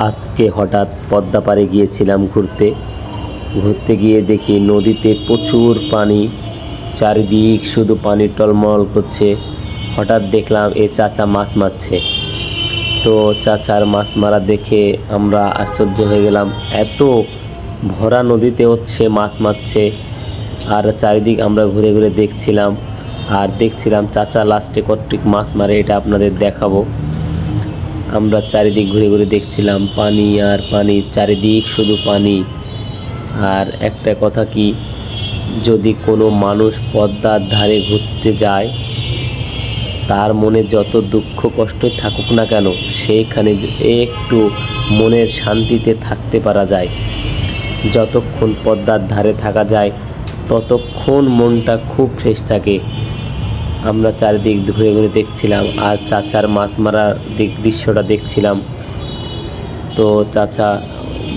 আজকে হঠাৎ পদ্মা পাড়ে গিয়েছিলাম ঘুরতে গিয়ে দেখি নদীতে প্রচুর পানি, চারিদিক শুধু পানি টলমল করছে। হঠাৎ দেখলাম এ চাচা মাছ মারছে। তো চাচার মাছ মারা দেখে আমরা আশ্চর্য হয়ে গেলাম, এত ভরা নদীতেও সে মাছ মারছে। আর চারিদিক আমরা ঘুরে ঘুরে দেখছিলাম চাচা লাস্টে কতটুক মাছ মারে, এটা আপনাদের দেখাবো। আমরা চারিদিক ঘুরে ঘুরে দেখছিলাম, পানি আর পানি, চারিদিক শুধু পানি। আর একটা কথা কি, যদি কোনো মানুষ পদ্মার ধারে ঘুরতে যায়, তার মনে যত দুঃখ কষ্ট থাকুক না কেন, সেইখানে একটু মনের শান্তিতে থাকতে পারা যায়। যতক্ষণ পদ্মার ধারে থাকা যায় ততক্ষণ মনটা খুব ফ্রেশ থাকে। আমরা চারিদিক ঘুরে ঘুরে দেখছিলাম আর চাচার মাছ মারার দৃশ্যটা দেখছিলাম। তো চাচা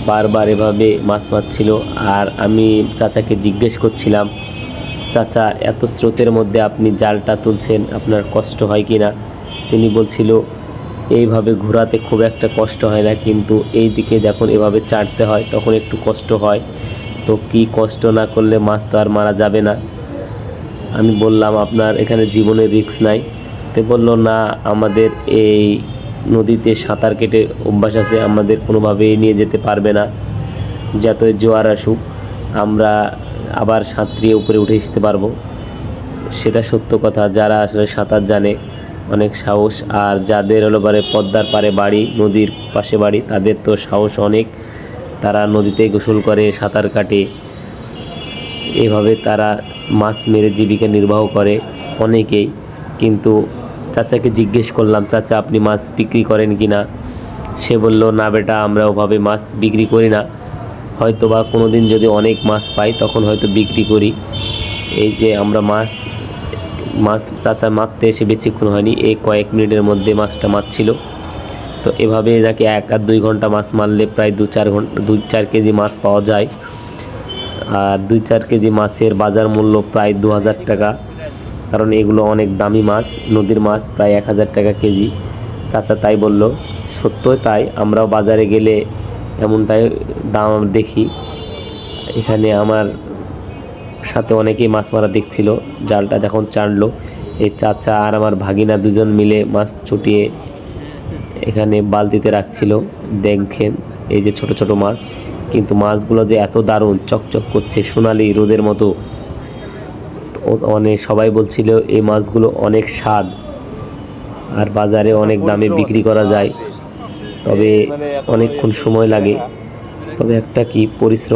বারবার এভাবে মাছ মারছিল আর আমি চাচাকে জিজ্ঞেস করছিলাম, চাচা এত স্রোতের মধ্যে আপনি জালটা তুলছেন, আপনার কষ্ট হয় কি না? তিনি বলছিল, এইভাবে ঘোরাতে খুব একটা কষ্ট হয় না, কিন্তু এই দিকে যখন এভাবে চাড়তে হয় তখন একটু কষ্ট হয়। তো কি কষ্ট না করলে মাছ তো আর মারা যাবে না। আমি বললাম, আপনার এখানে জীবনের রিস্ক নাই? তো বলল, না, আমাদের এই নদীতে সাঁতার কেটে অভ্যাস আছে, আমাদের কোনোভাবেই নিয়ে যেতে পারবে না। যতই জোয়ার আসুক আমরা আবার সাঁতরিয়ে উপরে উঠে আসতে পারবো। সেটা সত্য কথা, যারা আসলে সাঁতার জানে অনেক সাহস, আর যাদের হলো পদ্মার পাড়ে বাড়ি, নদীর পাশে বাড়ি, তাদের তো সাহস অনেক। তারা নদীতে গোসল করে, সাঁতার কাটে, এভাবে তারা মাছ মেরে জীবিকা নির্বাহ করে অনেকেই। কিন্তু চাচাকে জিজ্ঞেস করলাম, চাচা আপনি মাছ বিক্রি করেন কি না? সে বলল, না বেটা, আমরা ওভাবে মাছ বিক্রি করি না, হয়তো বা কোনো দিন যদি অনেক মাছ পাই তখন হয়তো বিক্রি করি। এই যে আমরা মাছ চাচা মারতে এসে বেশিক্ষণ হয়নি, এই কয়েক মিনিটের মধ্যে মাছটা মারছিল। তো এভাবে নাকি 1 আর 2 ঘন্টা মাছ মারলে প্রায় 2-4 কেজি মাছ পাওয়া যায়। আর 2-4 কেজি মাছের বাজার মূল্য প্রায় 2000 টাকা, কারণ এগুলো অনেক দামি মাছ, নদীর মাছ প্রায় 1000 টাকা কেজি। চাচা তাই বলল, সত্যই তাই, আমরাও বাজারে গেলে এমনটাই দাম দেখি। এখানে আমার সাথে অনেকেই মাছ মারা দেখছিল। জালটা যখন চাড়লো, এই চাচা আর আমার ভাগিনা দুজন মিলে মাছ ছুটিয়ে এখানে বালতিতে রাখছিল। দেখেন এই যে ছোট ছোট মাছ, কিন্তু মাছগুলো যে এত দারুণ চকচক করছে, সোনালি রোদের মতো। অনেক সবাই বলছিল এই মাছগুলো অনেক স্বাদ, আর বাজারে অনেক দামে বিক্রি করা যায়, তবে অনেকক্ষণ সময় লাগে। তবে একটা কি, পরিশ্রম।